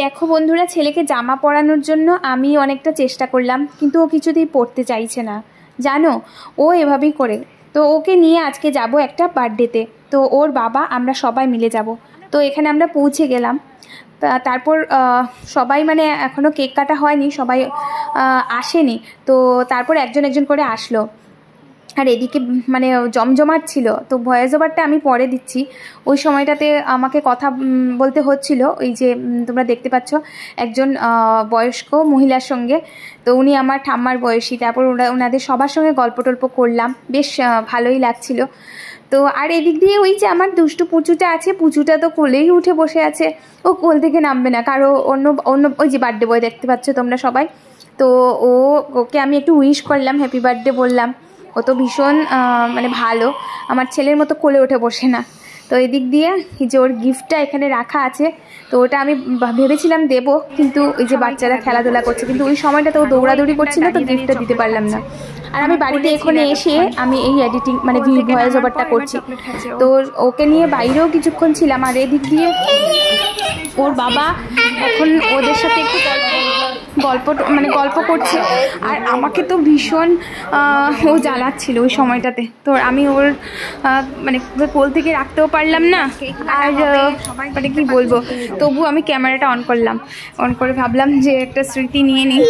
দেখো বন্ধুরা, ছেলেকে জামা পরানোর জন্য আমি অনেকটা চেষ্টা করলাম, কিন্তু ও কিছুতেই পরতে চাইছে না জানো। ও এভাবেই করে। তো ওকে নিয়ে আজকে যাব একটা বার্থডেতে। তো ওর বাবা আমরা সবাই মিলে যাব। তো এখানে আমরা পৌঁছে গেলাম। তারপর সবাই মানে এখনও কেক কাটা হয়নি, সবাই আসেনি। তো তারপর একজন একজন করে আসলো। আর এদিকে মানে জমজমাট ছিল। তো ভয়েস ওভারটা আমি পরে দিচ্ছি। ওই সময়টাতে আমাকে কথা বলতে হচ্ছিল। ওই যে তোমরা দেখতে পাচ্ছ একজন বয়স্ক মহিলার সঙ্গে। তো উনি আমার ঠাম্মার বয়সী। তারপর ওনাদের সবার সঙ্গে গল্প টল্প করলাম, বেশ ভালোই লাগছিল। তো আর এদিক দিয়ে ওই যে আমার দুষ্টু পুচুটা আছে, পুচুটা তো কোলেই উঠে বসে আছে। ও কোল থেকে নামবে না, কারো অন্য ওই যে বার্থডে বয় দেখতে পাচ্ছ তোমরা সবাই। তো ওকে আমি একটু উইশ করলাম, হ্যাপি বার্থডে বললাম। ও তো ভীষণ মানে ভালো, আমার ছেলের মতো কোলে উঠে বসে না। তো এদিক দিয়ে যে ওর গিফটটা এখানে রাখা আছে, তো ওটা আমি ভেবেছিলাম দেবো, কিন্তু ওই যে বাচ্চারা খেলাধুলা করছে, কিন্তু ওই সময়টাতে ও দৌড়াদৌড়ি করছিল, তো গিফটটা দিতে পারলাম না। আর আমি বাড়িতে এখানে এসে আমি এই এডিটিং মানে ভয়েস ওভারটা করছি। তো ওকে নিয়ে বাইরেও কিছুক্ষণ ছিলাম। আর এদিক দিয়ে ওর বাবা এখন ওদের সাথে একটু গল্প করছে। আর আমাকে তো ভীষণ ও জ্বালাচ্ছিল ওই সময়টাতে। তো আমি ওর মানে কোল থেকে রাখতেও পারলাম না। আর মানে কি বলবো, তবু আমি ক্যামেরাটা অন করে ভাবলাম যে একটা স্মৃতি নিয়ে নিই।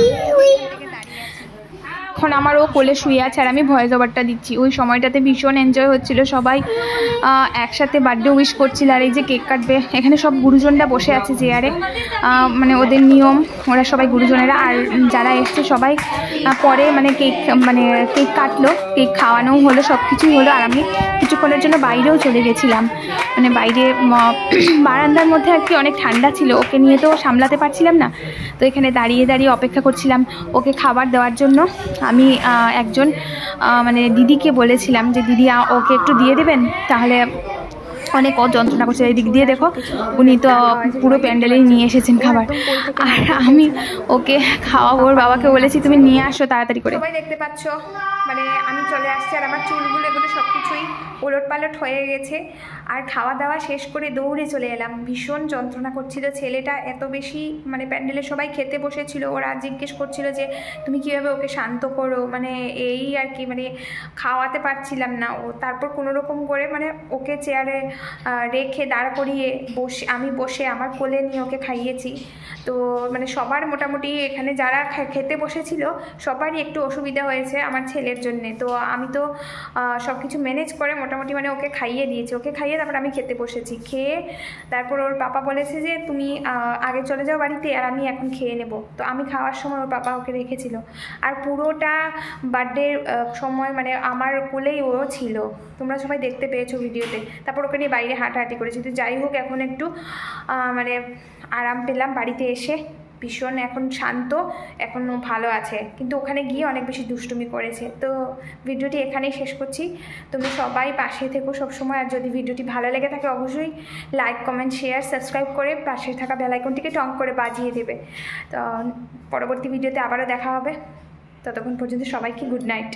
এখন আমার ও কোলে শুয়ে আছে আর আমি ভয়েস ওভারটা দিচ্ছি। ওই সময়টাতে ভীষণ এনজয় হচ্ছিল, সবাই একসাথে বার্থডে উইশ করছিল। আর এই যে কেক কাটবে, এখানে সব গুরুজনরা বসে আছে চেয়ারে, মানে ওদের নিয়ম, ওরা সবাই গুরুজনেরা। আর যারা এসছে সবাই পরে মানে কেক কাটলো, কেক খাওয়ানোও হলো, সব কিছুই হলো। আর আমি কিছুক্ষণের জন্য বাইরেও চলে গেছিলাম, মানে বাইরে বারান্দার মধ্যে আর কি অনেক ঠান্ডা ছিল, ওকে নিয়ে তো সামলাতে পারছিলাম না। তো এখানে দাঁড়িয়ে দাঁড়িয়ে অপেক্ষা করছিলাম ওকে খাবার দেওয়ার জন্য। আমি একজন মানে দিদিকে বলেছিলাম যে দিদি ওকে একটু দিয়ে দেবেন, তাহলে অনেক যন্ত্রণা করছে। এই দিক দিয়ে দেখো উনি তো পুরো প্যান্ডেলেই নিয়ে এসেছেন খাবার। আর আমি ওকে খাওয়াবো, ওর বাবাকে বলেছি তুমি নিয়ে আসো তাড়াতাড়ি করে। সবাই দেখতে পাচ্ছ মানে আমি চলে আসছি, আর আমার চুলগুলো এগুলো সব কিছুই ওলট পালট হয়ে গেছে। আর খাওয়া দাওয়া শেষ করে দৌড়ে চলে এলাম। ভীষণ যন্ত্রণা করছিল ছেলেটা, এত বেশি মানে প্যান্ডেলে সবাই খেতে বসেছিল। ওরা জিজ্ঞেস করছিল যে তুমি কীভাবে ওকে শান্ত করো, মানে এই আর কি, মানে খাওয়াতে পারছিলাম না। ও তারপর কোনো রকম করে মানে ওকে চেয়ারে রেখে দাঁড় করিয়ে আমি বসে আমার কোলে নিয়ে ওকে খাইয়েছি। তো মানে সবার মোটামুটি এখানে যারা খেতে বসেছিল সবারই একটু অসুবিধা হয়েছে আমার ছেলের জন্যে। তো আমি তো সব কিছু ম্যানেজ করে মোটামুটি মানে ওকে খাইয়ে দিয়েছি। ওকে খাইয়ে তারপর আমি খেতে বসেছি। খেয়ে তারপর ওর পাপা বলেছে যে তুমি আগে চলে যাও বাড়িতে, আর আমি এখন খেয়ে নেব। তো আমি খাওয়ার সময় ওর পাপা ওকে রেখেছিল। আর পুরোটা বার্থডে সময় মানে আমার কোলেই ও ছিল, তোমরা সবাই দেখতে পেয়েছো ভিডিওতে। তারপর ওকে নিয়ে বাইরে হাঁটাহাঁটি করেছি। তো যাই হোক, এখন একটু মানে আরাম পেলাম বাড়িতে এসে, ভীষণ এখন শান্ত, এখনও ভালো আছে। কিন্তু ওখানে গিয়ে অনেক বেশি দুষ্টুমি করেছে। তো ভিডিওটি এখানেই শেষ করছি। তোমরা সবাই পাশে থেকো সবসময়। আর যদি ভিডিওটি ভালো লেগে থাকে অবশ্যই লাইক, কমেন্ট, শেয়ার, সাবস্ক্রাইব করে পাশে থাকা বেল আইকনটিকে টং করে বাজিয়ে দেবে। তো পরবর্তী ভিডিওতে আবারও দেখা হবে। ততক্ষণ পর্যন্ত সবাইকে গুড নাইট।